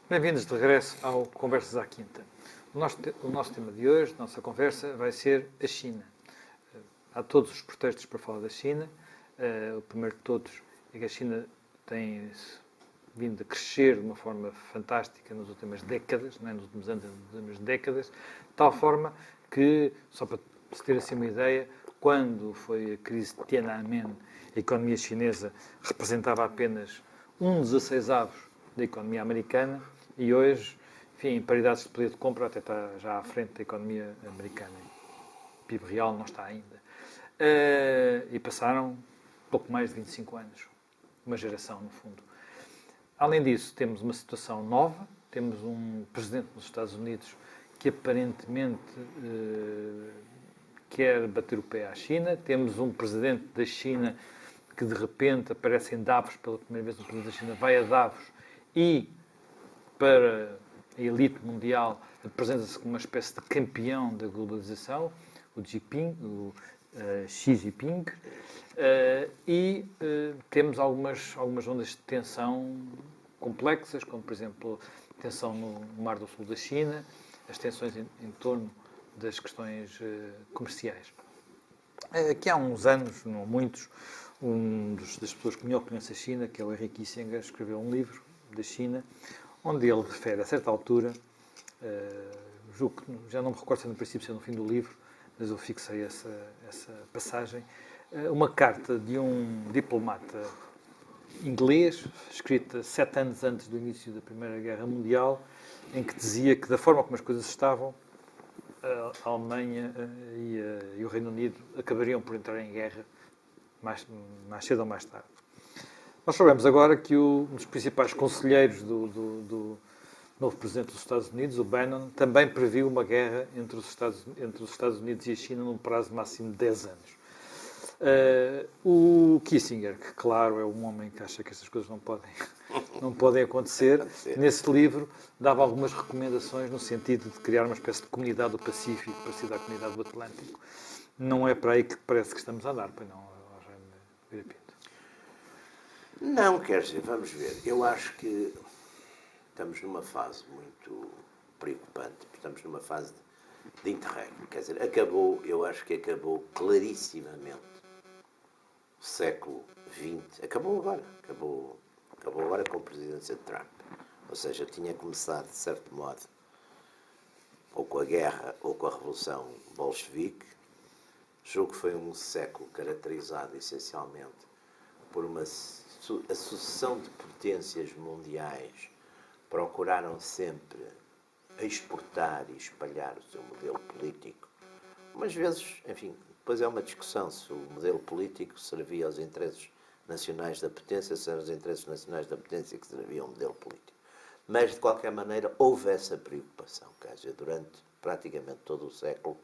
Bem-vindos de regresso ao Conversas à Quinta. O nosso tema de hoje, a nossa conversa, vai ser a China. Há todos os pretextos para falar da China. O primeiro de todos é que a China tem vindo a crescer de uma forma fantástica nas últimas décadas, não é nos últimos anos, nas últimas décadas, de tal forma que, só para se ter assim uma ideia, quando foi a crise de Tiananmen, a economia chinesa representava apenas 1/16 da economia americana e hoje, enfim, em paridades de poder de compra, até está já à frente da economia americana. O PIB real não está ainda. E passaram pouco mais de 25 anos. Uma geração, no fundo. Além disso, temos uma situação nova. Temos um presidente dos Estados Unidos que aparentemente quer bater o pé à China. Temos um presidente da China que de repente aparece em Davos pela primeira vez. O presidente da China vai a Davos e, para a elite mundial, apresenta-se como uma espécie de campeão da globalização, o Xi Jinping, temos algumas ondas de tensão complexas, como, por exemplo, a tensão no Mar do Sul da China, as tensões em torno das questões comerciais. Aqui há uns anos, não muitos, das pessoas que melhor conhece a China, que é o Henry Kissinger, escreveu um livro da China, onde ele refere, a certa altura, já não me recordo se é no princípio, se é no fim do livro, mas eu fixei essa passagem, uma carta de um diplomata inglês, escrita 7 anos antes do início da Primeira Guerra Mundial, em que dizia que, da forma como as coisas estavam, a Alemanha e o Reino Unido acabariam por entrar em guerra mais cedo ou mais tarde. Nós sabemos agora que um dos principais conselheiros do novo presidente dos Estados Unidos, o Bannon, também previu uma guerra entre os Estados Unidos e a China num prazo máximo de 10 anos. O Kissinger, que claro é um homem que acha que estas coisas não podem acontecer, nesse livro dava algumas recomendações no sentido de criar uma espécie de comunidade do Pacífico parecida à comunidade do Atlântico. Não é para aí que parece que estamos a andar, pois não, Jaime Pinto? Não, quer dizer, vamos ver. Eu acho que estamos numa fase muito preocupante, estamos numa fase de interregno. Quer dizer, eu acho que acabou clarissimamente o século XX. Acabou agora com a presidência de Trump. Ou seja, tinha começado, de certo modo, ou com a guerra ou com a Revolução Bolchevique. Julgo que foi um século caracterizado essencialmente por a sucessão de potências mundiais procuraram sempre exportar e espalhar o seu modelo político. Umas vezes, enfim, depois é uma discussão se o modelo político servia aos interesses nacionais da potência, se eram os interesses nacionais da potência que serviam ao modelo político. Mas, de qualquer maneira, houve essa preocupação, quer dizer, durante praticamente todo o século,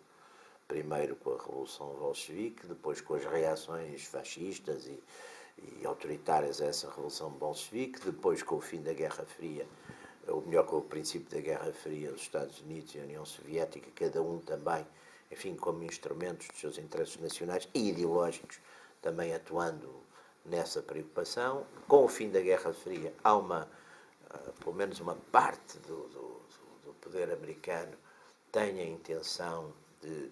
primeiro com a Revolução Bolchevique, depois com as reações fascistas e autoritárias a essa Revolução Bolchevique, depois com o fim da Guerra Fria, ou melhor, com o princípio da Guerra Fria, os Estados Unidos e a União Soviética, cada um também, enfim, como instrumentos dos seus interesses nacionais e ideológicos, também atuando nessa preocupação. Com o fim da Guerra Fria, há pelo menos uma parte do poder americano tem a intenção de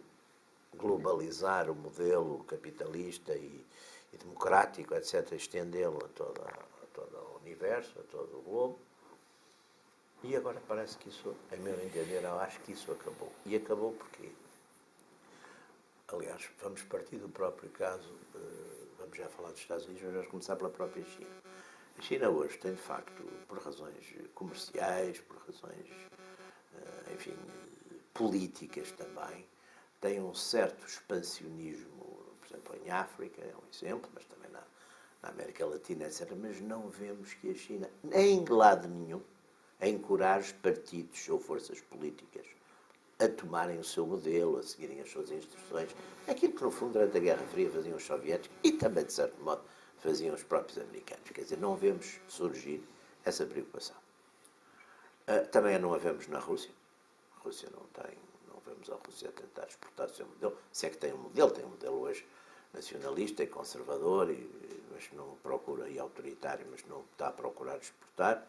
globalizar o modelo capitalista e democrático, etc., estendê-lo a todo o universo, a todo o globo. E agora parece que isso, a meu entender, eu acho que isso acabou. E acabou porquê? Aliás, vamos partir do próprio caso, vamos já falar dos Estados Unidos, mas vamos começar pela própria China. A China hoje tem, de facto, por razões comerciais, por razões, enfim, políticas também, tem um certo expansionismo, por exemplo, em África, é um exemplo, mas também na América Latina, etc. Mas não vemos que a China, em lado nenhum, encoraje partidos ou forças políticas a tomarem o seu modelo, a seguirem as suas instruções. Aquilo que, no fundo, durante a Guerra Fria faziam os soviéticos e também, de certo modo, faziam os próprios americanos. Quer dizer, não vemos surgir essa preocupação. Também não a vemos na Rússia. A Rússia não vemos a Rússia tentar exportar o seu modelo. Se é que tem um modelo hoje nacionalista e conservador, mas não procura, e autoritário, mas não está a procurar exportar.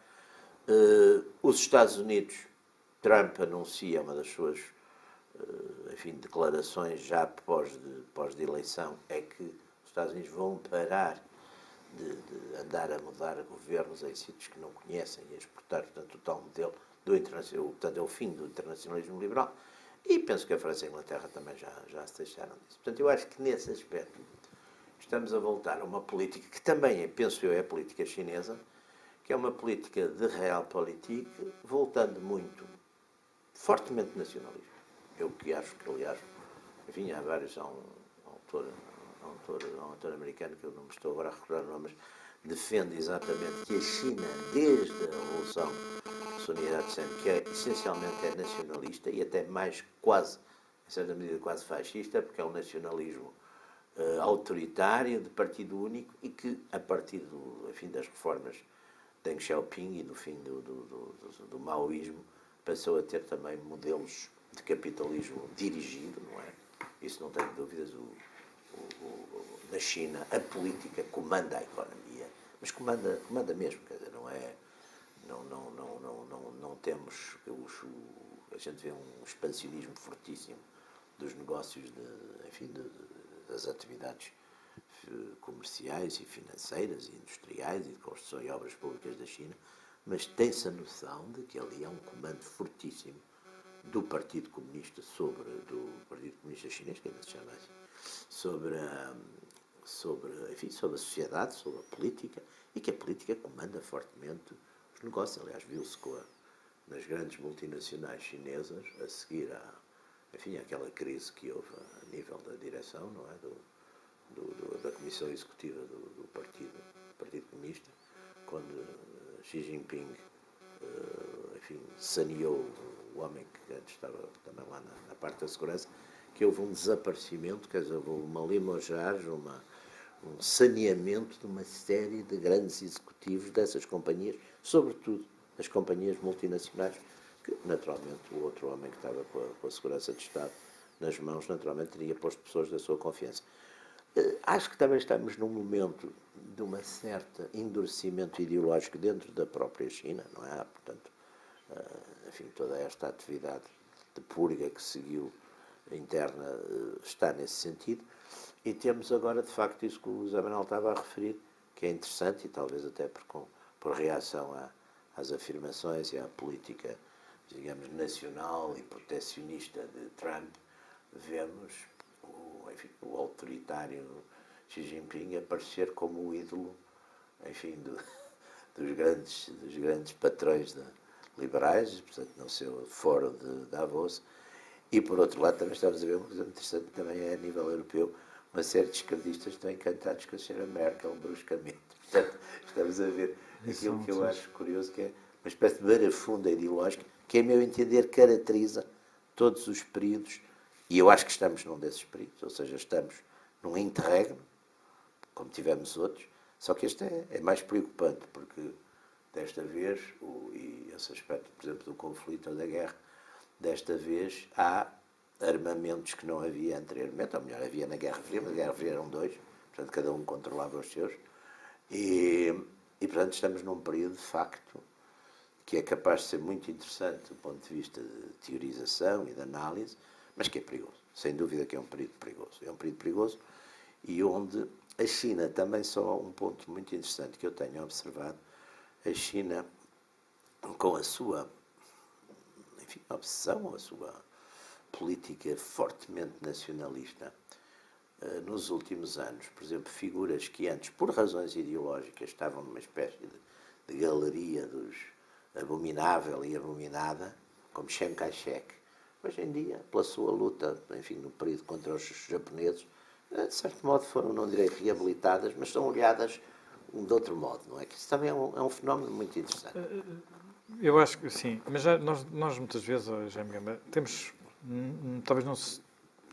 Os Estados Unidos, Trump anuncia uma das suas declarações já pós de eleição, é que os Estados Unidos vão parar de andar a mudar governos em sítios que não conhecem e a exportar, portanto, o tal modelo do internacional, portanto, é o fim do internacionalismo liberal. E penso que a França e a Inglaterra também já se deixaram disso. Portanto, eu acho que nesse aspecto estamos a voltar a uma política que também, penso eu, é a política chinesa, que é uma política de realpolitik, voltando muito fortemente nacionalismo. Eu que acho que, aliás, enfim, há vários, há um autor americano, que eu não me estou agora a recordar o nome, mas defende exatamente que a China, desde a Revolução Sun Yat-sen, que essencialmente é nacionalista e até mais quase, em certa medida quase fascista, porque é um nacionalismo autoritário, de partido único, e que, a partir das reformas de Deng Xiaoping e do fim do maoísmo, passou a ter também modelos de capitalismo dirigido, não é? Isso não tenho dúvidas. Na China, a política comanda a economia, mas comanda mesmo, quer dizer, não é. Não temos. A gente vê um expansionismo fortíssimo dos negócios, das atividades comerciais e financeiras e industriais e de construção e obras públicas da China, mas tem-se a noção de que ali há um comando fortíssimo do Partido Comunista do Partido Comunista Chinês, que ainda se chama assim, sobre a sociedade, sobre a política, e que a política comanda fortemente os negócios. Aliás, viu-se nas grandes multinacionais chinesas, a seguir àquela crise que houve a nível da direção, não é? Da Comissão Executiva do Partido Comunista, quando Xi Jinping saneou o homem que antes estava também lá na parte da segurança, que houve um desaparecimento, quer dizer, houve uma limojagem, um saneamento de uma série de grandes executivos dessas companhias, sobretudo das companhias multinacionais, que naturalmente o outro homem que estava com a segurança de Estado nas mãos, naturalmente teria posto pessoas da sua confiança. Acho que também estamos num momento de uma certa endurecimento ideológico dentro da própria China, não é? Portanto, toda esta atividade de purga que seguiu interna está nesse sentido. E temos agora, de facto, isso que o José Manuel estava a referir, que é interessante, e talvez até por reação às afirmações e à política, digamos, nacional e protecionista de Trump, vemos o autoritário Xi Jinping aparecer como o ídolo, dos grandes patrões liberais, portanto, no seu fórum de Davos. E, por outro lado, também estamos a ver uma coisa interessante, também é a nível europeu, uma série de esquerdistas estão encantados com a senhora Merkel, bruscamente. Portanto, estamos a ver aquilo que eu acho curioso, que é uma espécie de barafunda ideológica, que, a meu entender, caracteriza todos os períodos, e eu acho que estamos num desses períodos, ou seja, estamos num interregno, como tivemos outros, só que este é mais preocupante, porque desta vez, e esse aspecto, por exemplo, do conflito ou da guerra, desta vez há armamentos que não havia anteriormente, ou melhor, havia na Guerra Fria, mas na Guerra Fria eram dois, portanto cada um controlava os seus, e portanto estamos num período de facto que é capaz de ser muito interessante do ponto de vista de teorização e de análise, mas que é perigoso, sem dúvida que é um período perigoso. É um período perigoso e onde a China, também só um ponto muito interessante que eu tenho observado, a China, com a sua obsessão, a sua política fortemente nacionalista, nos últimos anos, por exemplo, figuras que antes, por razões ideológicas, estavam numa espécie de galeria dos abominável e abominada, como Chiang Kai-shek, hoje em dia, pela sua luta, no período contra os japoneses, de certo modo foram, não direi reabilitadas, mas são olhadas de outro modo, não é? Que isso também é um fenómeno muito interessante. Eu acho que sim, mas já nós muitas vezes, Jaime Gamba, temos, talvez não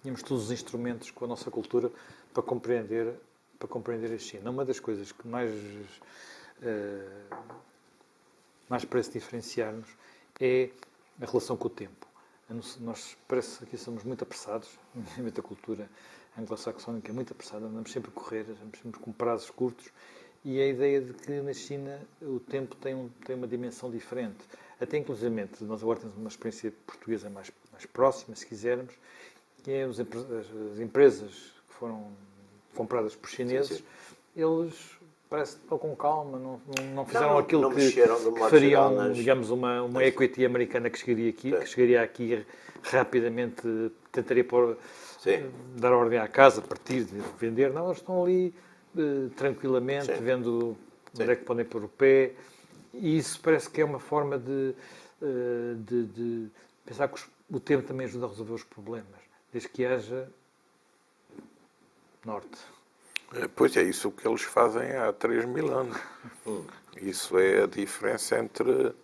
tínhamos todos os instrumentos com a nossa cultura para compreender a China. Uma das coisas que mais parece diferenciar-nos é a relação com o tempo. Nós parece que somos muito apressados, nomeadamente a cultura anglo-saxónica é muito apressada, andamos sempre a correr, andamos sempre com prazos curtos, e a ideia de que na China o tempo tem uma dimensão diferente. até inclusivamente, nós agora temos uma experiência portuguesa mais próxima, se quisermos, que é as empresas que foram compradas por chineses, Sim. eles parece que estão com calma, não fizeram aquilo não que mexeram de modo fariam, geral nas... digamos, uma equity americana que chegaria aqui rapidamente, tentaria Sim. dar ordem à casa, partir, vender. Não, eles estão ali tranquilamente, Sim. vendo Sim. onde é que podem pôr o pé. E isso parece que é uma forma de pensar que o tempo também ajuda a resolver os problemas, desde que haja norte. Pois é, isso que eles fazem há 3.000 anos. Isso é a diferença entre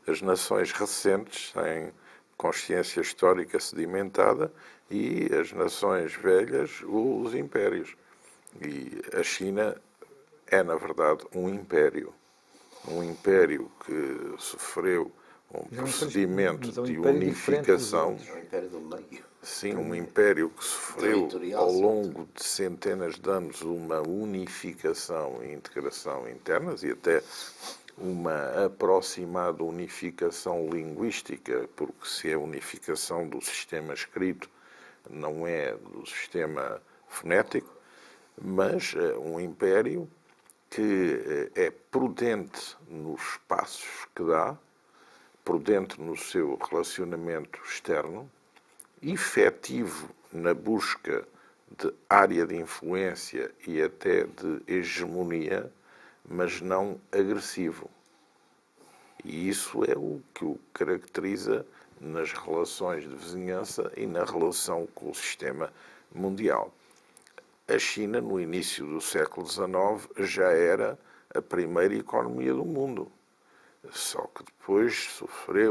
as nações recentes, sem consciência histórica sedimentada, e as nações velhas, os impérios. E a China é, na verdade, um império. Um império que sofreu um procedimento de unificação. É o Império do Meio. Sim, um império que sofreu Territorial, ao sim. longo de centenas de anos uma unificação e integração internas e até uma aproximada unificação linguística, porque se é unificação do sistema escrito, não é do sistema fonético, mas um império que é prudente nos passos que dá, prudente no seu relacionamento externo, efetivo na busca de área de influência e até de hegemonia, mas não agressivo. E isso é o que o caracteriza nas relações de vizinhança e na relação com o sistema mundial. A China, no início do século XIX, já era a primeira economia do mundo. Só que depois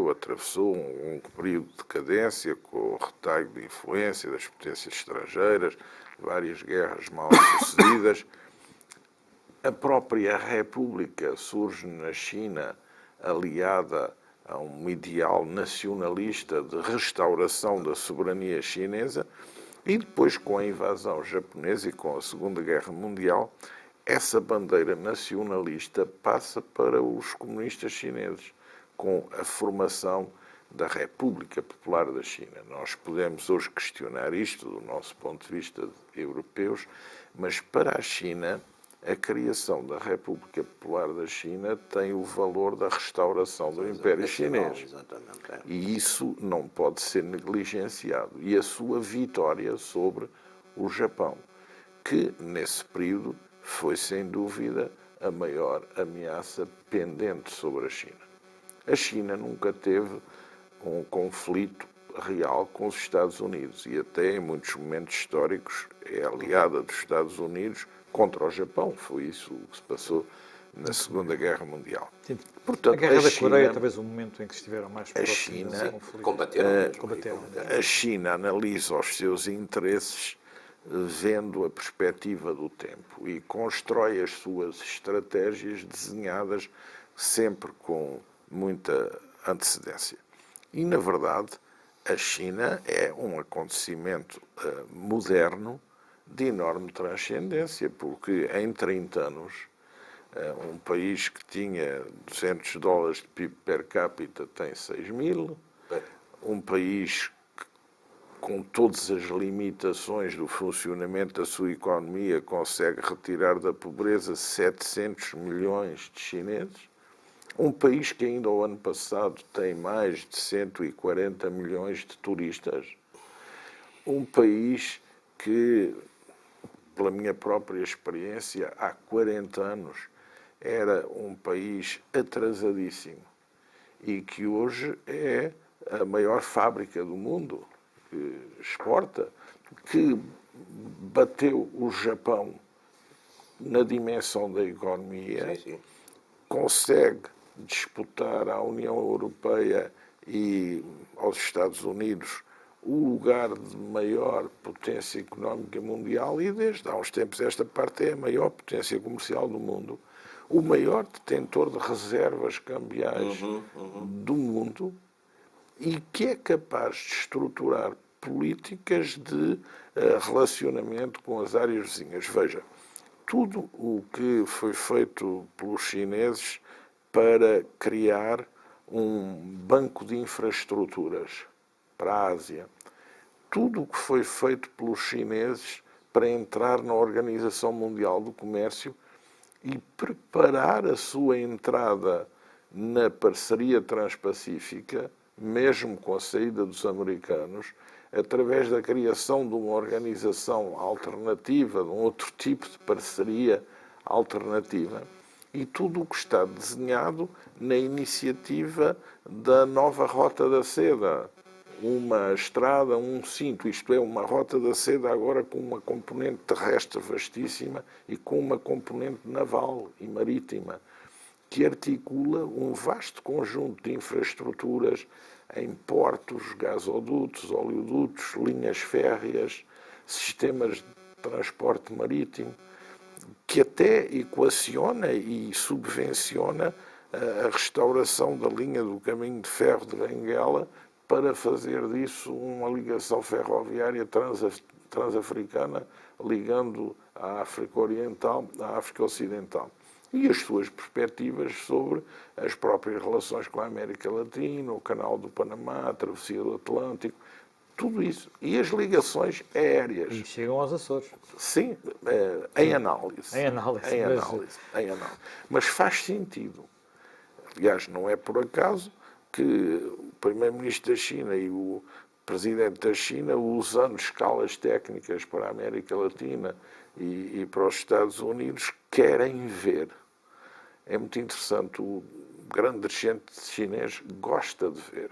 atravessou um longo período de decadência com o retalho de influência das potências estrangeiras, várias guerras mal sucedidas. A própria República surge na China aliada a um ideal nacionalista de restauração da soberania chinesa e depois, com a invasão japonesa e com a Segunda Guerra Mundial, essa bandeira nacionalista passa para os comunistas chineses, com a formação da República Popular da China. Nós podemos hoje questionar isto do nosso ponto de vista de europeus, mas para a China, a criação da República Popular da China tem o valor da restauração do Império Chinês. E isso não pode ser negligenciado. E a sua vitória sobre o Japão, que nesse período foi, sem dúvida, a maior ameaça pendente sobre a China. A China nunca teve um conflito real com os Estados Unidos e até em muitos momentos históricos é aliada dos Estados Unidos contra o Japão. Foi isso que se passou na Segunda Guerra Mundial. Sim. Portanto, a Guerra da China, Coreia, talvez o momento em que estiveram mais próximos China desse conflito. Combateram. A China analisa os seus interesses vendo a perspectiva do tempo e constrói as suas estratégias desenhadas sempre com muita antecedência. E, na verdade, a China é um acontecimento moderno de enorme transcendência, porque em 30 anos, um país que tinha $200 de PIB per capita tem 6.000, um país com todas as limitações do funcionamento da sua economia, consegue retirar da pobreza 700 milhões de chineses. Um país que ainda ao ano passado tem mais de 140 milhões de turistas. Um país que, pela minha própria experiência, há 40 anos era um país atrasadíssimo e que hoje é a maior fábrica do mundo, que exporta, que bateu o Japão na dimensão da economia, consegue disputar à União Europeia e aos Estados Unidos o lugar de maior potência económica mundial e desde há uns tempos esta parte é a maior potência comercial do mundo, o maior detentor de reservas cambiais do mundo e que é capaz de estruturar políticas de relacionamento com as áreas vizinhas. Veja, tudo o que foi feito pelos chineses para criar um banco de infraestruturas para a Ásia. Tudo o que foi feito pelos chineses para entrar na Organização Mundial do Comércio e preparar a sua entrada na parceria transpacífica, mesmo com a saída dos americanos, através da criação de uma organização alternativa, de um outro tipo de parceria alternativa, e tudo o que está desenhado na iniciativa da nova Rota da Seda. Uma estrada, um cinto, isto é, uma Rota da Seda agora com uma componente terrestre vastíssima e com uma componente naval e marítima, que articula um vasto conjunto de infraestruturas em portos, gasodutos, oleodutos, linhas férreas, sistemas de transporte marítimo, que até equaciona e subvenciona a restauração da linha do caminho de ferro de Benguela para fazer disso uma ligação ferroviária transafricana, ligando a África Oriental à África Ocidental. E as suas perspectivas sobre as próprias relações com a América Latina, o Canal do Panamá, a Travessia do Atlântico, tudo isso. E as ligações aéreas. E chegam aos Açores. Sim, em análise. Em análise. Em análise. Mas faz sentido. Aliás, não é por acaso que o Primeiro-Ministro da China e o Presidente da China, usando escalas técnicas para a América Latina e para os Estados Unidos, querem ver. É muito interessante, o grande dirigente chinês gosta de ver.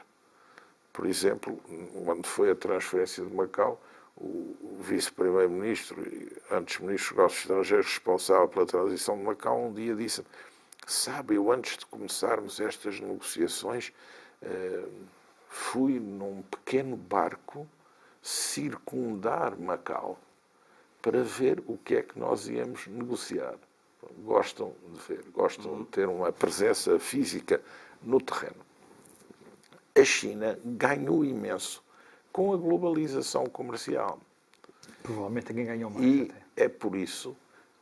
Por exemplo, quando foi a transferência de Macau, o vice-primeiro-ministro, antes ministro dos Negócios Estrangeiros, responsável pela transição de Macau, um dia disse: sabe, eu antes de começarmos estas negociações, fui num pequeno barco circundar Macau para ver o que é que nós íamos negociar. Gostam de ver, gostam de ter uma presença física no terreno. A China ganhou imenso com a globalização comercial. Provavelmente quem ganhou mais. E até. é por isso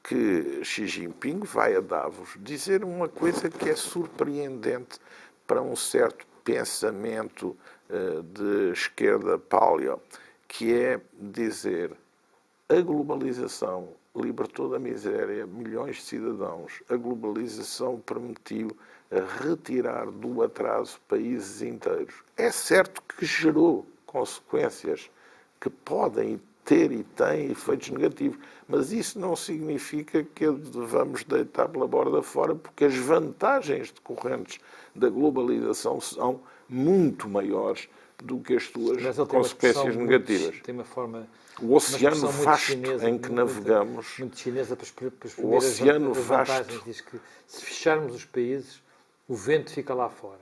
que Xi Jinping vai a Davos dizer uma coisa que é surpreendente para um certo pensamento de esquerda paleo, que é dizer: a globalização libertou da miséria milhões de cidadãos, a globalização permitiu retirar do atraso países inteiros. É certo que gerou consequências que podem ter e têm efeitos negativos, mas isso não significa que devamos deitar pela borda fora, porque as vantagens decorrentes da globalização são muito maiores do que as suas consequências negativas. Tem uma forma... O oceano vasto chinesa, em que navegamos, muito chinesa para exprimir o oceano as vasto, vantagens. Diz que se fecharmos os países, o vento fica lá fora,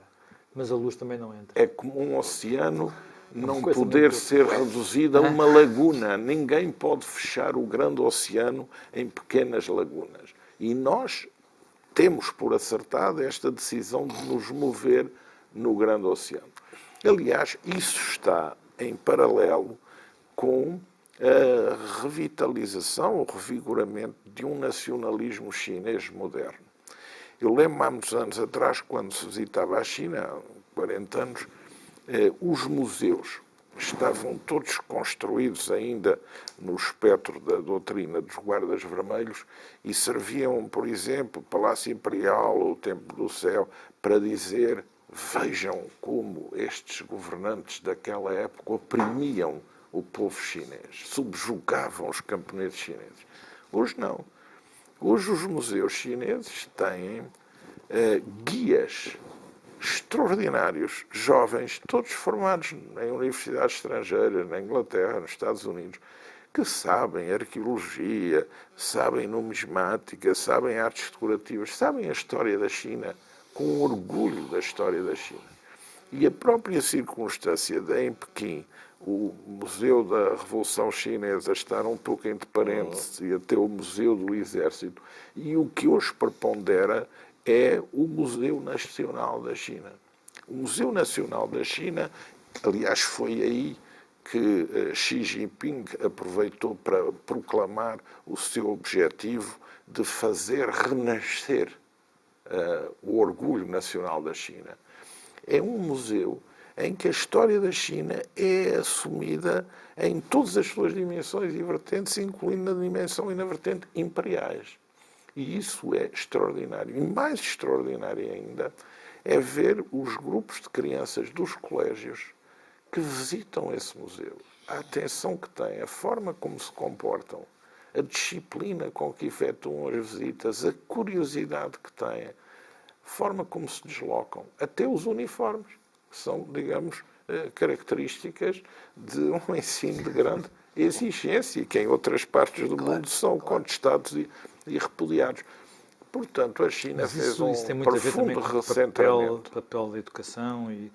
mas a luz também não entra. é como um oceano não coisa poder muito... ser reduzido a uma laguna. Ninguém pode fechar o grande oceano em pequenas lagunas. E nós temos por acertada esta decisão de nos mover no grande oceano. Aliás, isso está em paralelo com a revitalização, o revigoramento de um nacionalismo chinês moderno. Eu lembro-me há muitos anos atrás, quando se visitava a China, há 40 anos, os museus estavam todos construídos ainda no espectro da doutrina dos guardas vermelhos e serviam, por exemplo, o Palácio Imperial ou o Templo do Céu para dizer: vejam como estes governantes daquela época oprimiam o povo chinês, subjugavam os camponeses chineses. Hoje não. Hoje os museus chineses têm guias extraordinários, jovens, todos formados em universidades estrangeiras, na Inglaterra, nos Estados Unidos, que sabem arqueologia, sabem numismática, sabem artes decorativas, sabem a história da China, com orgulho da história da China. E a própria circunstância de, em Pequim, o Museu da Revolução Chinesa estar um pouco entre parênteses e até o Museu do Exército, e o que hoje prepondera é o Museu Nacional da China. O Museu Nacional da China, aliás, foi aí que Xi Jinping aproveitou para proclamar o seu objetivo de fazer renascer o orgulho nacional da China. é um museu em que a história da China é assumida em todas as suas dimensões e vertentes, incluindo na dimensão e na vertente imperiais. E isso é extraordinário. E mais extraordinário ainda é ver os grupos de crianças dos colégios que visitam esse museu. A atenção que têm, a forma como se comportam, a disciplina com que efetuam as visitas, a curiosidade que têm, a forma como se deslocam, até os uniformes, que são, digamos, características de um ensino de grande exigência, que em outras partes do mundo são contestados e repudiados. Portanto, a China fez um tem muito a ver também profundo com o recentramento. papel da educação e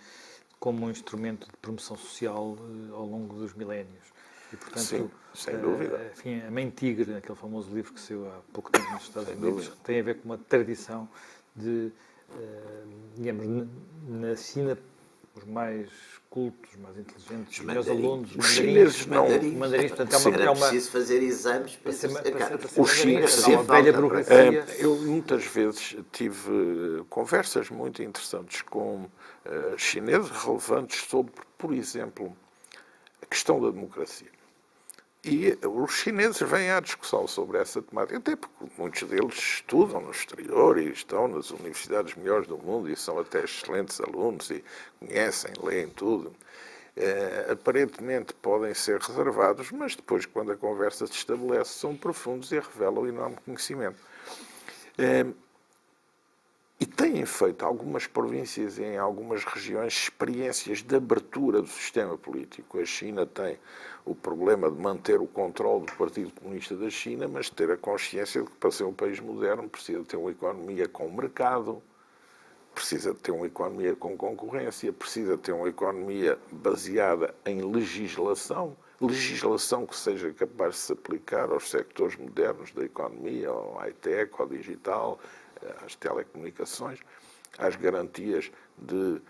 como um instrumento de promoção social ao longo dos milénios. E, portanto, Sim, sem dúvida. Enfim, a Mãe Tigre, aquele famoso livro que saiu há pouco tempo nos Estados Unidos, dúvida. tem a ver com uma tradição de, digamos, na China, os mais cultos, mais inteligentes, os melhores alunos, Os chineses não... mandarins, portanto, Era preciso fazer exames para ser os chineses, sim, a velha burocracia. Eu muitas vezes tive conversas muito interessantes com chineses relevantes sobre, por exemplo, a questão da democracia. E os chineses vêm à discussão sobre essa temática, até porque muitos deles estudam no exterior e estão nas universidades melhores do mundo e são até excelentes alunos e conhecem, leem tudo. Aparentemente podem ser reservados, mas depois, quando a conversa se estabelece, são profundos e revelam enorme conhecimento. E têm feito algumas províncias e em algumas regiões experiências de abertura do sistema político. A China tem o problema de manter o controle do Partido Comunista da China, mas ter a consciência de que, para ser um país moderno, precisa ter uma economia com mercado, precisa ter uma economia com concorrência, precisa ter uma economia baseada em legislação que seja capaz de se aplicar aos sectores modernos da economia, ao high-tech, ao digital, às telecomunicações, às garantias de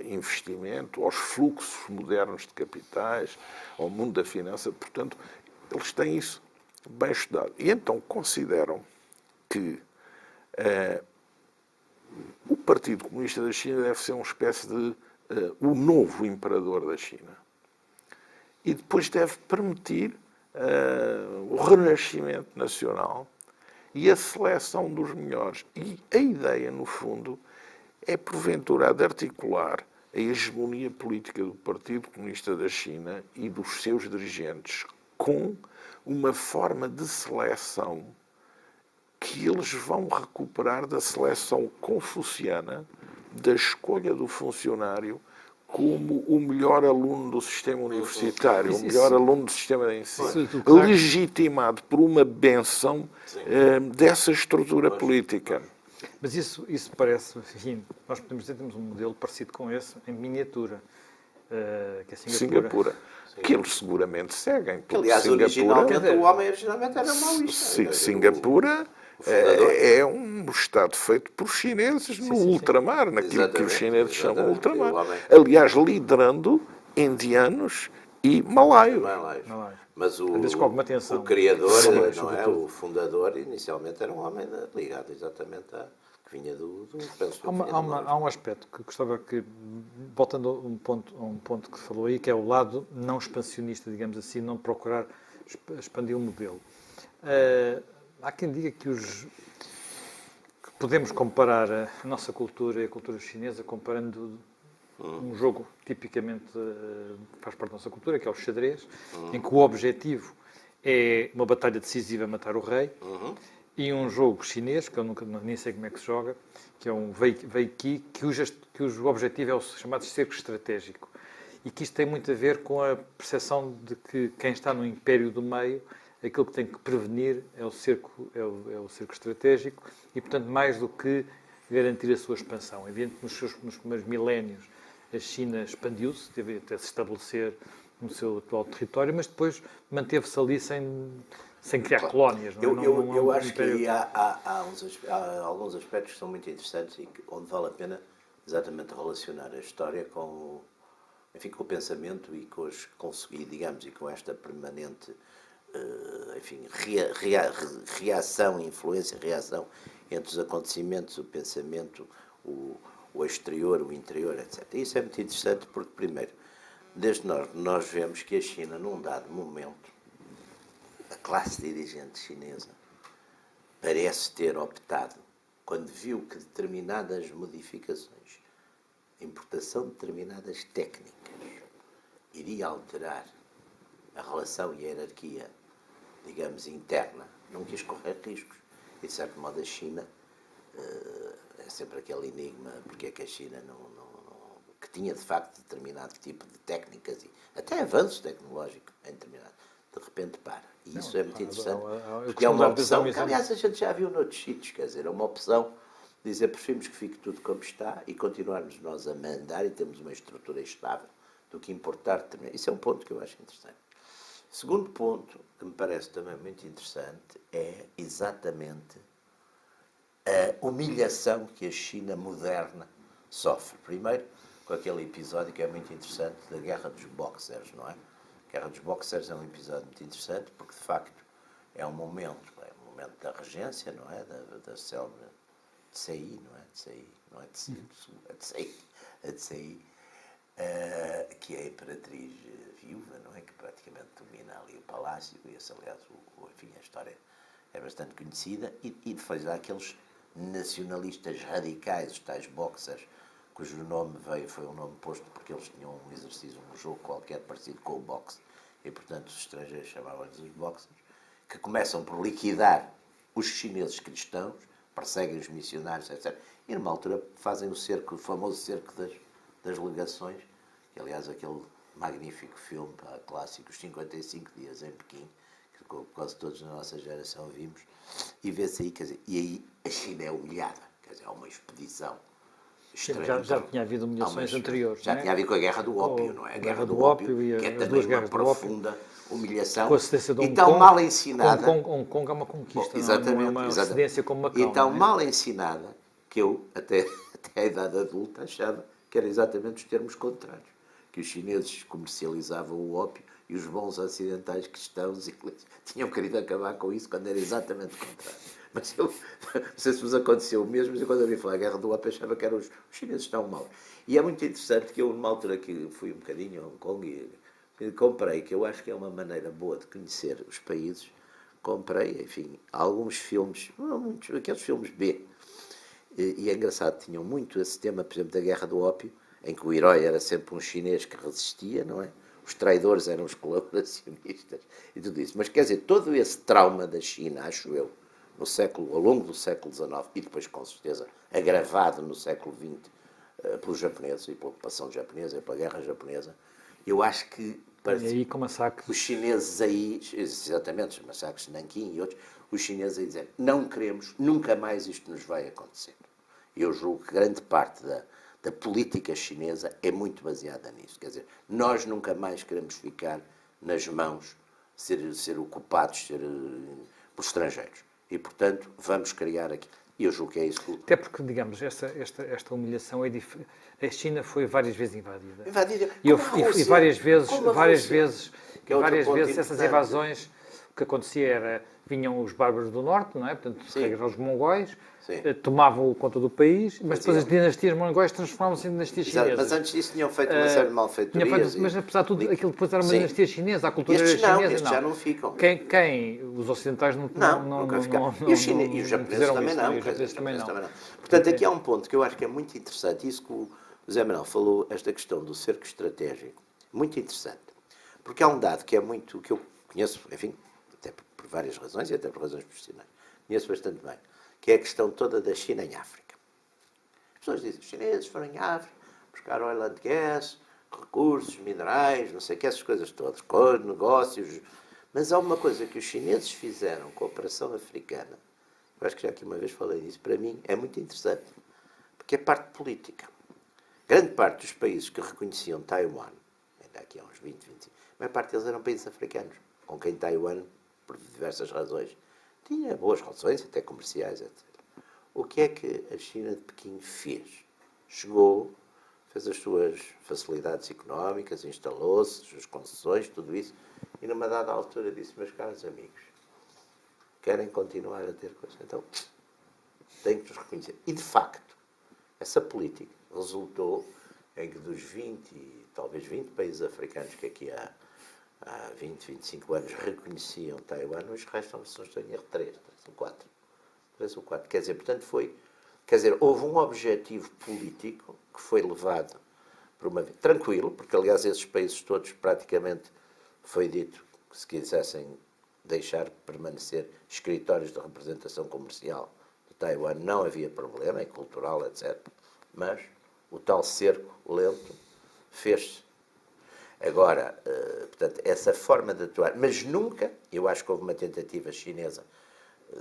investimento, aos fluxos modernos de capitais, ao mundo da finança. Portanto, eles têm isso bem estudado. E então consideram que o Partido Comunista da China deve ser uma espécie de o novo imperador da China. E depois deve permitir o renascimento nacional e a seleção dos melhores. E a ideia, no fundo, é porventura de articular a hegemonia política do Partido Comunista da China e dos seus dirigentes com uma forma de seleção que eles vão recuperar da seleção confuciana, da escolha do funcionário como o melhor aluno do sistema universitário, o melhor aluno do sistema de ensino, legitimado por uma benção dessa estrutura política. Mas isso parece, enfim, nós podemos dizer que temos um modelo parecido com esse, em miniatura, que é Singapura. Que eles seguramente seguem. Aliás, originalmente, o homem originalmente era maoísta. Singapura é um Estado feito por chineses no ultramar, naquilo que os chineses chamam ultramar. Aliás, liderando indianos e malaios. Mas o criador, não é? O fundador, inicialmente era um homem ligado exatamente a... que vinha do há um aspecto que gostava que, voltando a um ponto que falou aí, que é o lado não expansionista, digamos assim, não procurar expandir o modelo. Há quem diga que podemos comparar a nossa cultura e a cultura chinesa comparando um jogo tipicamente faz parte da nossa cultura, que é o xadrez, em que o objetivo é uma batalha decisiva, matar o rei, e um jogo chinês, que eu nem sei como é que se joga, que é um Weiqi, cujo objetivo é o chamado cerco estratégico. E que isto tem muito a ver com a percepção de que quem está no império do meio, aquilo que tem que prevenir é o cerco estratégico e, portanto, mais do que garantir a sua expansão. Evidentemente, nos primeiros milénios, a China expandiu-se, teve até se estabelecer no seu atual território, mas depois manteve-se ali sem criar colónias. Não, eu acho que aí há alguns aspectos que são muito interessantes e onde vale a pena exatamente relacionar a história com o pensamento e com esta permanente reação, influência, reação entre os acontecimentos, o pensamento, o o exterior, o interior, etc. E isso é muito interessante porque, primeiro, desde nós vemos que a China, num dado momento, a classe dirigente chinesa parece ter optado, quando viu que determinadas modificações, importação de determinadas técnicas, iria alterar a relação e a hierarquia, digamos, interna, não quis correr riscos. E, de certo modo, a China é sempre aquele enigma, porque é que a China que tinha, de facto, determinado tipo de técnicas e até avanços tecnológicos em determinado, de repente para. E isso é muito interessante, porque é uma opção que, aliás, a gente já viu noutros sítios, quer dizer, é uma opção de dizer, preferimos que fique tudo como está e continuarmos nós a mandar e temos uma estrutura estável do que importar. Isso é um ponto que eu acho interessante. Segundo ponto, que me parece também muito interessante, é exatamente a humilhação que a China moderna sofre. Primeiro, com aquele episódio que é muito interessante da Guerra dos Boxers, não é? A Guerra dos Boxers é um episódio muito interessante porque, de facto, é um momento da regência, não é? Da célebre Tsai, não é? Tsai, não é Tsai, é Tsai, a Tsai, que é a imperatriz viúva, não é? Que praticamente domina ali o palácio, e esse, aliás, enfim, a história é bastante conhecida, e depois há aqueles nacionalistas radicais, os tais boxers, cujo nome foi um nome posto porque eles tinham um exercício, um jogo qualquer parecido com o boxe, e portanto os estrangeiros chamavam-lhes os boxers, que começam por liquidar os chineses cristãos, perseguem os missionários, etc. E numa altura fazem o famoso cerco das legações, que aliás aquele magnífico filme clássico, Os 55 Dias em Pequim, que quase todos na nossa geração vimos, e vê-se aí, quer dizer, e aí a China é humilhada, quer dizer, há uma expedição estranha. Já tinha havido humilhações anteriores. Já tinha havido com a Guerra do Ópio, não é? A Guerra do Ópio e que é as duas também uma guerras do Ópio. profunda humilhação. Com a cedência de E Hong tão Kong, mal ensinada. Hong Kong é uma conquista, Bom, exatamente, não é uma cedência como Macau. E tão não é? mal ensinada que eu, até a idade adulta, achava que era exatamente os termos contrários. Que os chineses comercializavam o ópio e os bons ocidentais cristãos ingleses tinham querido acabar com isso quando era exatamente o contrário. Mas eu não sei se vos aconteceu o mesmo, mas eu, quando eu vi falar a Guerra do Ópio, achava que eram os chineses tão maus. E é muito interessante que eu, numa altura que fui um bocadinho a Hong Kong e comprei, que eu acho que é uma maneira boa de conhecer os países, comprei, enfim, alguns filmes, muitos, aqueles filmes B. E é engraçado, tinham muito esse tema, por exemplo, da Guerra do Ópio, em que o herói era sempre um chinês que resistia, não é? Os traidores eram os colaboracionistas e tudo isso. Mas, quer dizer, todo esse trauma da China, acho eu, ao longo do século XIX, e depois, com certeza, agravado no século XX pelos japoneses e pela ocupação japonesa e pela guerra japonesa, eu acho que E aí, com massacres. os chineses aí, exatamente, os massacres de Nanquim e outros, os chineses aí dizem, não queremos, nunca mais isto nos vai acontecer. Eu julgo que grande parte da política chinesa é muito baseada nisso. Quer dizer, nós nunca mais queremos ficar nas mãos, ser ocupados por estrangeiros. E, portanto, vamos criar aqui. E eu julgo que é isso que... Até porque, digamos, esta humilhação é diferente. A China foi várias vezes invadida. E várias vezes essas invasões, o que acontecia era, vinham os bárbaros do norte, não é? Portanto, os mongóis, tomavam conta do país, mas depois as dinastias mongóis transformavam-se em dinastias chinesas. Mas antes disso tinham feito uma série de malfeitorias. Mas apesar de tudo, aquilo depois era uma dinastia chinesa, a cultura era chinesa. Estes já não ficam. Os ocidentais nunca ficaram. E os japoneses também não. Portanto, aqui há um ponto que eu acho que é muito interessante, isso que o José Manuel falou, esta questão do cerco estratégico, muito interessante. Porque há um dado que é muito, que eu conheço, enfim, até por várias razões e até por razões profissionais, conheço bastante bem, que é a questão toda da China em África. As pessoas dizem, os chineses foram em África buscar oil and gas, recursos, minerais, não sei o que, essas coisas todas, negócios. Mas há uma coisa que os chineses fizeram com a Operação Africana, eu acho que já aqui uma vez falei disso, para mim é muito interessante, porque é parte política. Grande parte dos países que reconheciam Taiwan, ainda aqui há uns 20, 25, a maior parte deles eram países africanos, com quem Taiwan, por diversas razões, tinha boas relações, até comerciais, etc. O que é que a China de Pequim fez? Chegou, fez as suas facilidades económicas, instalou-se, as suas concessões, tudo isso, e numa dada altura disse, meus caros amigos, querem continuar a ter coisas? Então, tenho que os reconhecer. E, de facto, Essa política resultou em que dos 20, talvez 20 países africanos que aqui há 20, 25 anos reconheciam Taiwan, hoje restam, se não estou em erro, 3 ou 4. 3 ou 4. Quer dizer, portanto, houve um objetivo político que foi levado por uma via tranquilo, porque, aliás, esses países todos, praticamente, foi dito que se quisessem deixar permanecer escritórios de representação comercial de Taiwan, não havia problema, é cultural, etc. Mas o tal cerco lento fez-se. Agora, portanto, essa forma de atuar, mas nunca, eu acho que houve uma tentativa chinesa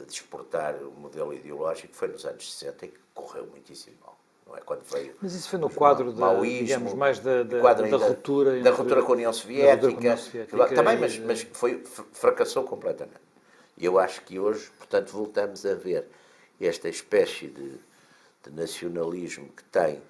de exportar o modelo ideológico, foi nos anos 60 e que correu muitíssimo mal. Não é? Quando veio Mas isso foi no quadro, digamos, mais da ruptura com a União Soviética. Também, mas fracassou completamente. E eu acho que hoje, portanto, voltamos a ver esta espécie de nacionalismo que tem,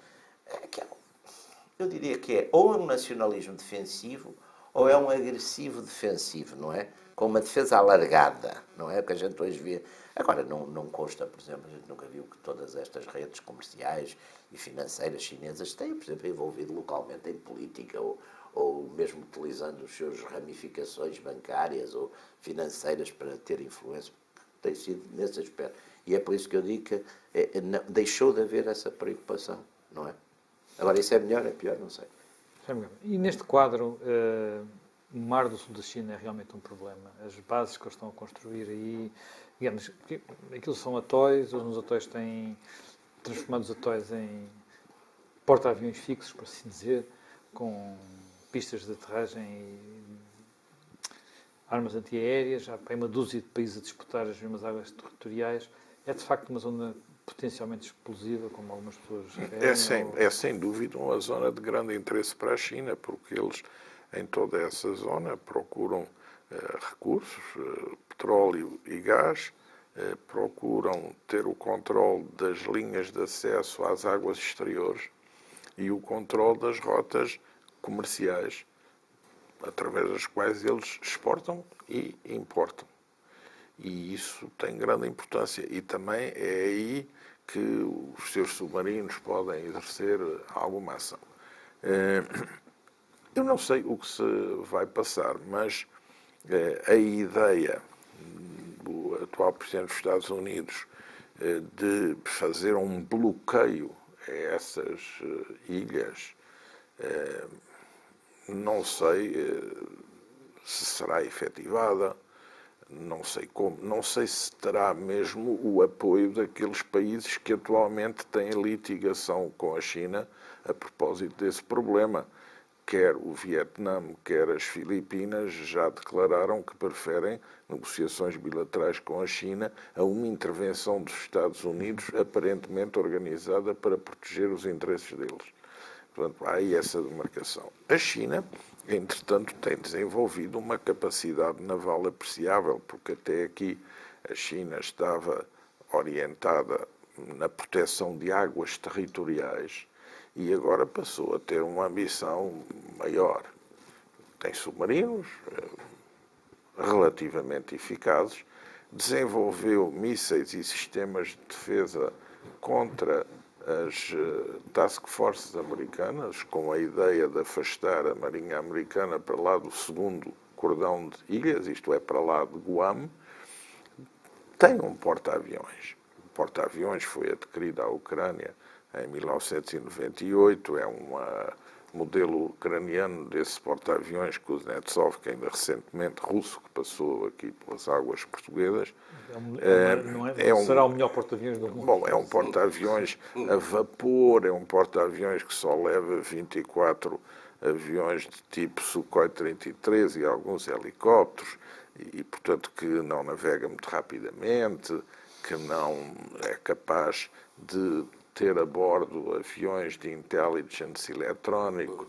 eu diria que ou é um nacionalismo defensivo ou é um agressivo defensivo, não é? Com uma defesa alargada, não é? O que a gente hoje vê. Agora, não consta, por exemplo, a gente nunca viu que todas estas redes comerciais e financeiras chinesas têm, por exemplo, envolvido localmente em política ou mesmo utilizando as suas ramificações bancárias ou financeiras para ter influência. Tem sido nesse aspecto. E é por isso que eu digo que deixou de haver essa preocupação, não é? Agora, isso é melhor, é pior, não sei. E neste quadro, o Mar do Sul da China é realmente um problema. As bases que eles estão a construir aí, digamos, aquilo são atóis, os atóis têm transformado os atóis em porta-aviões fixos, por assim dizer, com pistas de aterragem e armas antiaéreas, já há uma dúzia de países a disputar as mesmas águas territoriais. É de facto uma zona potencialmente explosiva, como algumas pessoas querem? É sem dúvida uma zona de grande interesse para a China, porque eles, em toda essa zona, procuram recursos, petróleo e gás, procuram ter o controle das linhas de acesso às águas exteriores e o controle das rotas comerciais, através das quais eles exportam e importam. E isso tem grande importância. E também é aí que os seus submarinos podem exercer alguma ação. Eu não sei o que se vai passar, mas a ideia do atual Presidente dos Estados Unidos de fazer um bloqueio a essas ilhas, não sei se será efetivada. Não sei como, não sei se terá mesmo o apoio daqueles países que atualmente têm litigação com a China a propósito desse problema. Quer o Vietnã, quer as Filipinas já declararam que preferem negociações bilaterais com a China a uma intervenção dos Estados Unidos aparentemente organizada para proteger os interesses deles. Portanto, há aí essa demarcação. A China, entretanto, tem desenvolvido uma capacidade naval apreciável, porque até aqui a China estava orientada na proteção de águas territoriais e agora passou a ter uma ambição maior. Tem submarinos relativamente eficazes, desenvolveu mísseis e sistemas de defesa contra as task forces americanas, com a ideia de afastar a Marinha Americana para lá do segundo cordão de ilhas, isto é, para lá de Guam. Tem um porta-aviões. O porta-aviões foi adquirido à Ucrânia em 1998, é um modelo ucraniano desse porta-aviões Kuznetsov, que ainda recentemente russo, que passou aqui pelas águas portuguesas. Será o melhor porta-aviões do mundo? Bom, é um porta-aviões a vapor, é um porta-aviões que só leva 24 aviões de tipo Sukhoi 33 e alguns helicópteros, e portanto que não navega muito rapidamente, que não é capaz de ter a bordo aviões de intelligence eletrónico,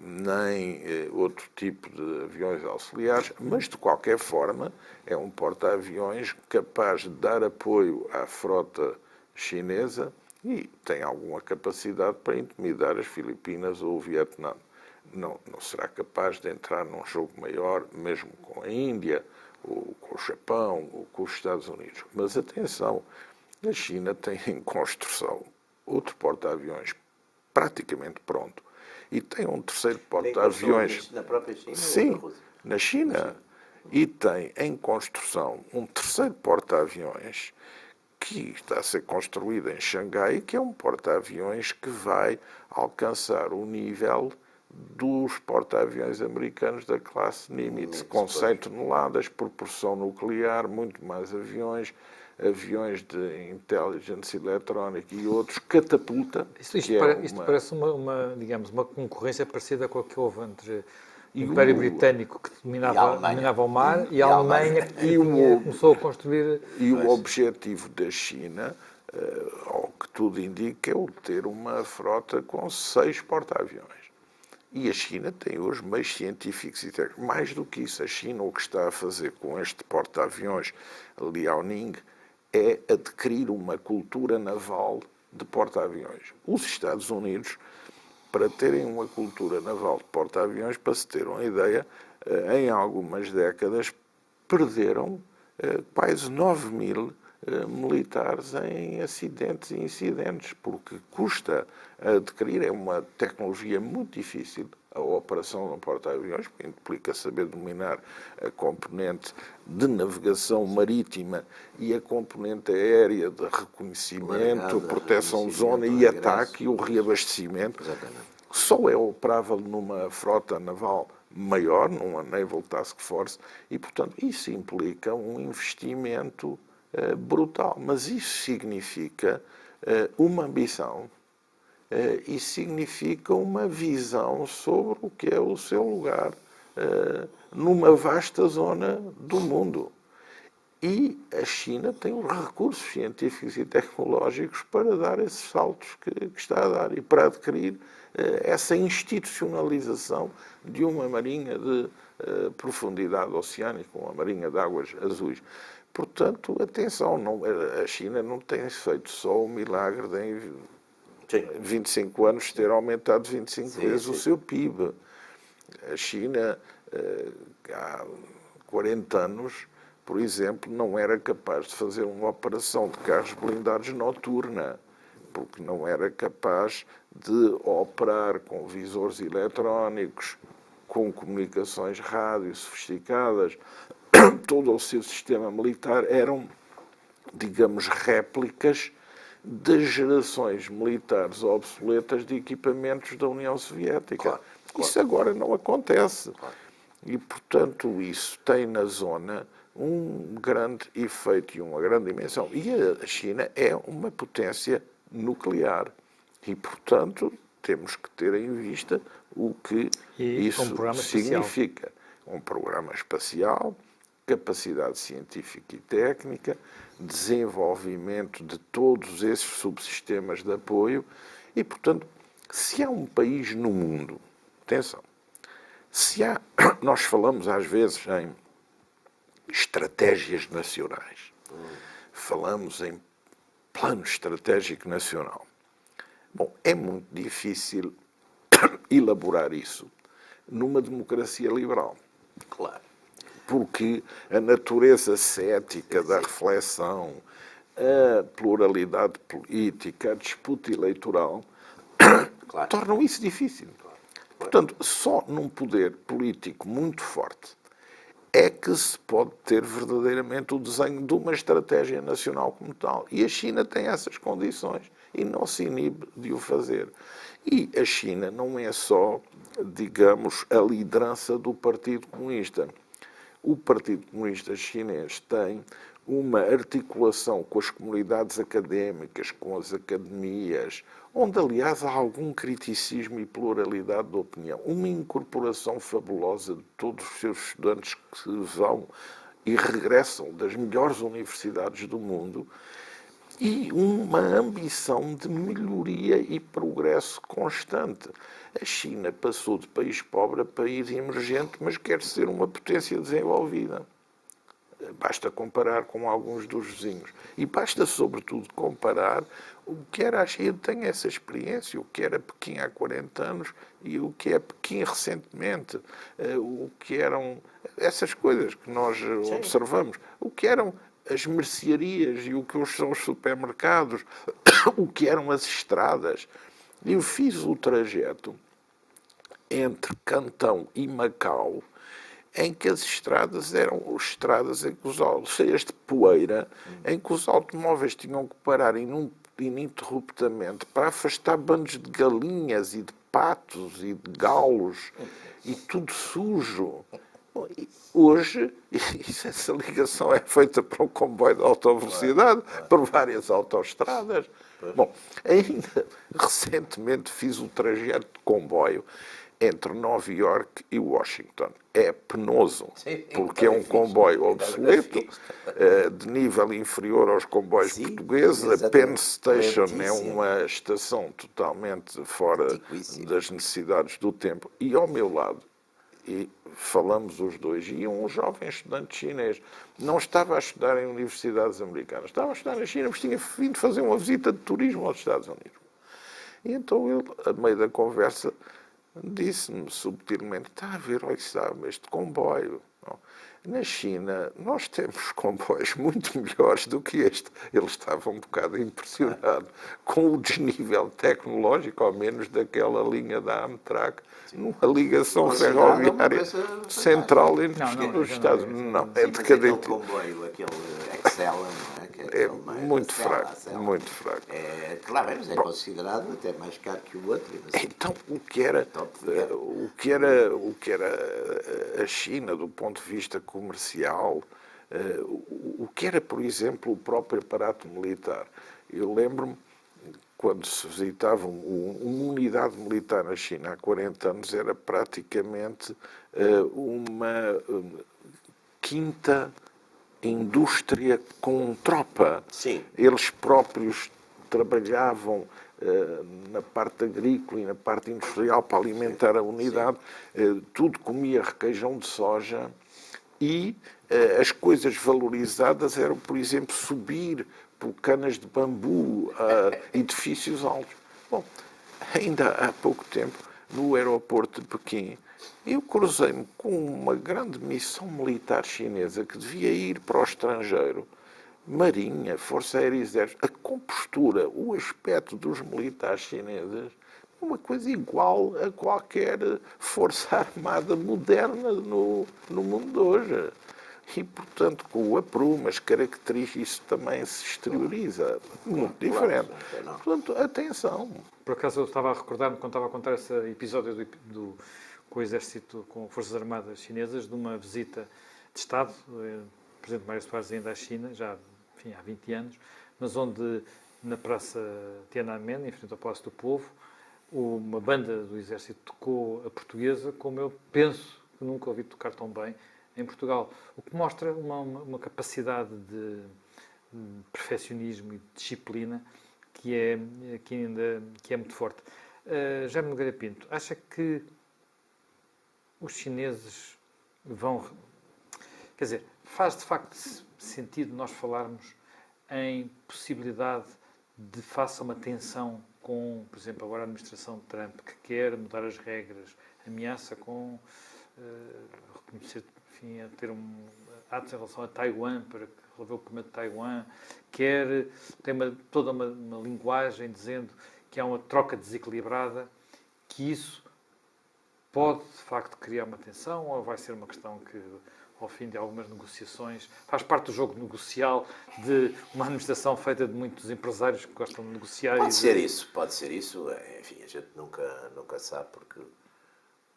nem outro tipo de aviões auxiliares, mas de qualquer forma é um porta-aviões capaz de dar apoio à frota chinesa e tem alguma capacidade para intimidar as Filipinas ou o Vietnã. Não será capaz de entrar num jogo maior, mesmo com a Índia, ou com o Japão, ou com os Estados Unidos. Mas atenção, a China tem em construção outro porta-aviões praticamente pronto e tem um terceiro Tem porta-aviões. na própria China ou Sim, na Rússia? na China. E tem em construção um terceiro porta-aviões que está a ser construído em Xangai, que é um porta-aviões que vai alcançar o nível dos porta-aviões americanos da classe Nimitz, com 100 toneladas, propulsão nuclear, muito mais aviões, aviões de inteligência eletrónica e outros, catapulta. Isto parece digamos, uma concorrência parecida com a que houve entre o Império Britânico, que dominava o mar, e a Alemanha, que começou a construir... E o objetivo da China, ao que tudo indica, é o ter uma frota com 6 porta-aviões. E a China tem hoje meios científicos e técnicos. Mais do que isso, a China o que está a fazer com este porta-aviões Liaoning é adquirir uma cultura naval de porta-aviões. Os Estados Unidos, para terem uma cultura naval de porta-aviões, para se ter uma ideia, em algumas décadas perderam quase 9.000 militares em acidentes e incidentes, porque custa adquirir, é uma tecnologia muito difícil a operação de um porta-aviões, porque implica saber dominar a componente de navegação marítima e a componente aérea de reconhecimento, proteção de zona e ataque e o reabastecimento. Exatamente. Só é operável numa frota naval maior, numa Naval Task Force, e, portanto, isso implica um investimento brutal. Mas isso significa uma ambição e significa uma visão sobre o que é o seu lugar numa vasta zona do mundo. E a China tem os recursos científicos e tecnológicos para dar esses saltos que está a dar e para adquirir essa institucionalização de uma marinha de profundidade oceânica, uma marinha de águas azuis. Portanto, atenção, a China não tem feito só o milagre de em 25 anos ter aumentado 25 vezes o seu PIB. A China, há 40 anos, por exemplo, não era capaz de fazer uma operação de carros blindados noturna, porque não era capaz de operar com visores eletrónicos, com comunicações rádio sofisticadas. Todo o seu sistema militar eram, digamos, réplicas das gerações militares obsoletas de equipamentos da União Soviética. Claro. Isso agora não acontece. Claro. E, portanto, isso tem na zona um grande efeito e uma grande dimensão. E a China é uma potência nuclear. E, portanto, temos que ter em vista o que isso significa. Um programa espacial, capacidade científica e técnica, desenvolvimento de todos esses subsistemas de apoio e, portanto, se há um país no mundo, atenção, nós falamos às vezes em estratégias nacionais, falamos em plano estratégico nacional. Bom, é muito difícil elaborar isso numa democracia liberal. Claro. Porque a natureza cética da reflexão, a pluralidade política, a disputa eleitoral, claro, tornam isso difícil. Claro. Portanto, só num poder político muito forte é que se pode ter verdadeiramente o desenho de uma estratégia nacional como tal. E a China tem essas condições e não se inibe de o fazer. E a China não é só, digamos, a liderança do Partido Comunista. O Partido Comunista Chinês tem uma articulação com as comunidades académicas, com as academias, onde, aliás, há algum criticismo e pluralidade de opinião. Uma incorporação fabulosa de todos os seus estudantes que vão e regressam das melhores universidades do mundo e uma ambição de melhoria e progresso constante. A China passou de país pobre a país emergente, mas quer ser uma potência desenvolvida. Basta comparar com alguns dos vizinhos. E basta, sobretudo, comparar o que era a China. Eu tenho essa experiência, o que era Pequim há 40 anos e o que é Pequim recentemente. O que eram essas coisas que nós observamos. O que eram as mercearias e o que são os supermercados, o que eram as estradas. Eu fiz o trajeto entre Cantão e Macau, em que as estradas eram estradas em que cheias de poeira, em que os automóveis tinham que parar ininterruptamente para afastar bandos de galinhas e de patos e de galos, e tudo sujo. Bom, hoje, essa ligação é feita por um comboio de alta velocidade, por várias autoestradas. Bom, ainda recentemente fiz o trajeto de comboio entre Nova Iorque e Washington. É penoso, porque é um comboio obsoleto, de nível inferior aos comboios portugueses. A Penn Station é uma estação totalmente fora das necessidades do tempo. E ao meu lado, e falamos os dois, e um jovem estudante chinês não estava a estudar em universidades americanas, estava a estudar na China, mas tinha vindo fazer uma visita de turismo aos Estados Unidos. E então ele, a meio da conversa, disse-me subtilmente: está a ver, olha, sabe, este comboio. Na China, nós temos comboios muito melhores do que este. Ele estava um bocado impressionado com o desnível tecnológico, ao menos daquela linha da Amtrak, numa ligação ferroviária central nos Estados Unidos. Não, é decadente. Aquele comboio, aquele Excel, não é? É muito fraco, muito fraco. Claro, mas é considerado até mais caro que o outro. Então, o que era a China do ponto de vista comercial, o que era, por exemplo, o próprio aparato militar. Eu lembro-me, quando se visitava uma unidade militar na China há 40 anos, era praticamente uma quinta indústria com tropa. Sim. Eles próprios trabalhavam na parte agrícola e na parte industrial para alimentar a unidade. Tudo comia requeijão de soja e as coisas valorizadas eram, por exemplo, subir por canas de bambu a edifícios altos. Bom, ainda há pouco tempo, no aeroporto de Pequim, eu cruzei-me com uma grande missão militar chinesa que devia ir para o estrangeiro. Marinha, Força Aérea e Exército, a compostura, o aspecto dos militares chineses é uma coisa igual a qualquer força armada moderna no mundo de hoje. E, portanto, com o aprumo, as características, isso também se exterioriza. Muito diferente. Portanto, atenção. Por acaso eu estava a recordar-me, quando estava a contar esse episódio com o Exército, com Forças Armadas Chinesas, de uma visita de Estado, o Presidente Mário Soares ainda à China, já há 20 anos, mas onde, na Praça Tiananmen, em frente ao Palácio do Povo, uma banda do Exército tocou a portuguesa, como eu penso que nunca ouvi tocar tão bem em Portugal. O que mostra uma capacidade de perfeccionismo e de disciplina que é muito forte. Jaime Nogueira Pinto, acha que os chineses vão... Quer dizer, faz de facto sentido nós falarmos em possibilidade de, face a uma tensão com, por exemplo, agora a administração de Trump, que quer mudar as regras, ameaça com reconhecer, enfim, a ter atos em relação a Taiwan, para resolver o problema de Taiwan, tem toda uma linguagem dizendo que há uma troca desequilibrada, que isso pode, de facto, criar uma tensão, ou vai ser uma questão que, ao fim de algumas negociações, faz parte do jogo negocial de uma administração feita de muitos empresários que gostam de negociar? Pode ser isso. Enfim, a gente nunca sabe, porque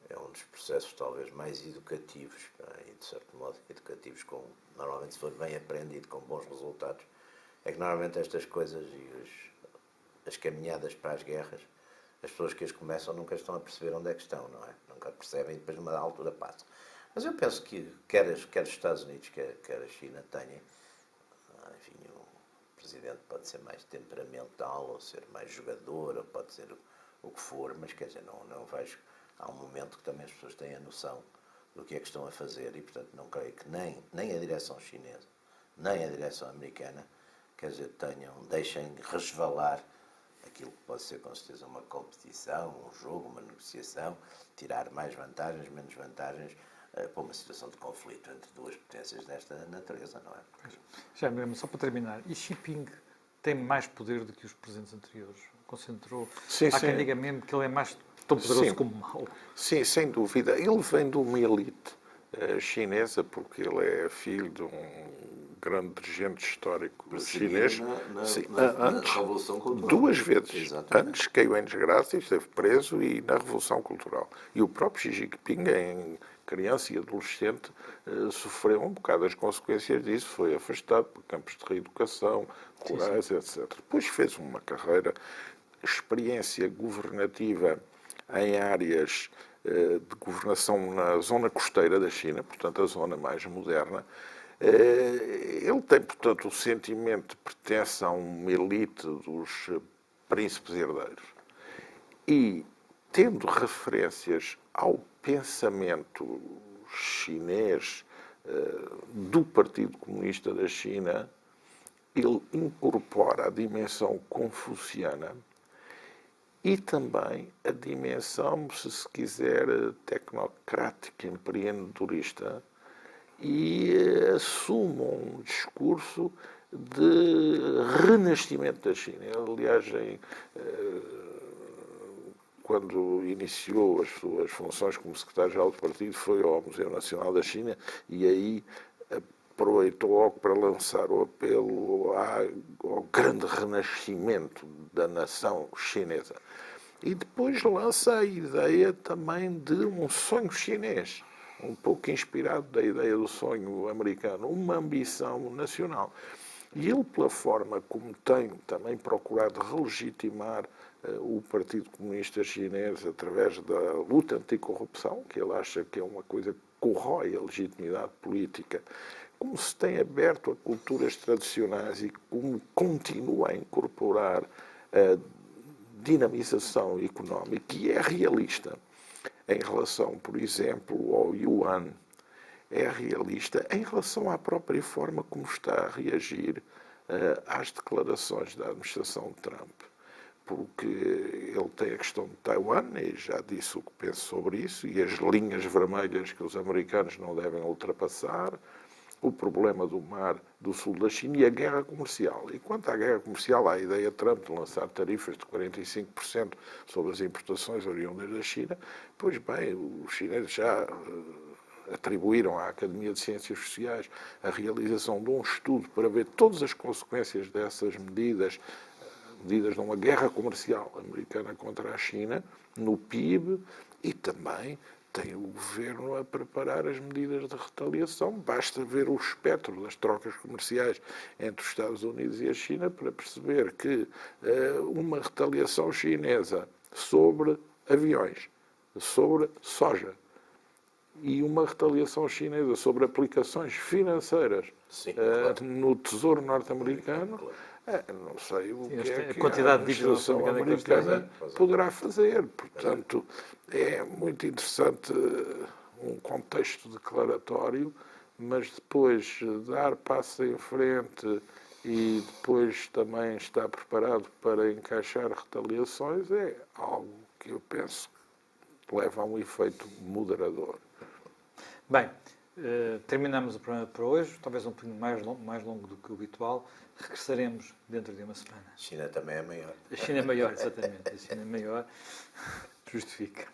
é um dos processos talvez mais educativos, e de certo modo educativos, normalmente se for bem aprendido, com bons resultados, é que normalmente estas coisas e as caminhadas para as guerras, as pessoas que as começam nunca estão a perceber onde é que estão, não é? Nunca percebem e depois numa altura passam. Mas eu penso que quer os Estados Unidos, quer a China tenham, enfim, o Presidente pode ser mais temperamental, ou ser mais jogador, ou pode ser o que for, mas quer dizer, não vejo. Há um momento que também as pessoas têm a noção do que é que estão a fazer e, portanto, não creio que nem a direção chinesa, nem a direção americana, quer dizer, deixem resvalar aquilo que pode ser, com certeza, uma competição, um jogo, uma negociação, tirar mais vantagens, menos vantagens para uma situação de conflito entre duas potências desta natureza, não é? Já mesmo, só para terminar, e Xi Jinping tem mais poder do que os presidentes anteriores? Concentrou. Sim, Há quem sim. diga mesmo que ele é mais tão poderoso Sim. como mau. Sim, sem dúvida. Ele vem de uma elite chinesa, porque ele é filho de um grande dirigente histórico chinês. Sim, Na antes, Revolução Cultural. duas vezes. Exatamente. Antes caiu em desgraça e esteve preso, e na Revolução Cultural. E o próprio Xi Jinping, em criança e adolescente, sofreu um bocado as consequências disso. Foi afastado por campos de reeducação, rurais, etc. Depois fez uma carreira, experiência governativa em áreas de governação na zona costeira da China, portanto, a zona mais moderna. Ele tem, portanto, o sentimento de pertença a uma elite dos príncipes herdeiros. E, tendo referências ao pensamento chinês do Partido Comunista da China, ele incorpora a dimensão confuciana e também a dimensão, se quiser, tecnocrática, empreendedorista, e assume um discurso de renascimento da China. Aliás, quando iniciou as suas funções como secretário-geral do partido, foi ao Museu Nacional da China e aí aproveitou logo para lançar o apelo ao grande renascimento da nação chinesa. E depois lança a ideia também de um sonho chinês, um pouco inspirado da ideia do sonho americano, uma ambição nacional. E ele, pela forma como tem também procurado relegitimar o Partido Comunista Chinês através da luta anticorrupção, que ele acha que é uma coisa que corrói a legitimidade política, como se tem aberto a culturas tradicionais e como continua a incorporar a dinamização económica, e é realista em relação, por exemplo, ao Yuan, é realista em relação à própria forma como está a reagir às declarações da administração de Trump. Porque ele tem a questão de Taiwan, e já disse o que penso sobre isso, e as linhas vermelhas que os americanos não devem ultrapassar, o problema do mar do sul da China e a guerra comercial. E quanto à guerra comercial, há a ideia de Trump de lançar tarifas de 45% sobre as importações oriundas da China. Pois bem, os chineses já atribuíram à Academia de Ciências Sociais a realização de um estudo para ver todas as consequências dessas medidas de uma guerra comercial americana contra a China, no PIB, e também tem o governo a preparar as medidas de retaliação. Basta ver o espectro das trocas comerciais entre os Estados Unidos e a China para perceber que uma retaliação chinesa sobre aviões, sobre soja, e uma retaliação chinesa sobre aplicações financeiras no Tesouro norte-americano, não sei o que é que a administração americana poderá fazer. Portanto, é muito interessante um contexto declaratório, mas depois dar passo em frente e depois também estar preparado para encaixar retaliações é algo que eu penso que leva a um efeito moderador. Bem, terminamos o programa para hoje, talvez um pouquinho mais longo do que o habitual. Regressaremos dentro de uma semana. A China também é maior. A China é maior, exatamente. A China é maior. Justifica.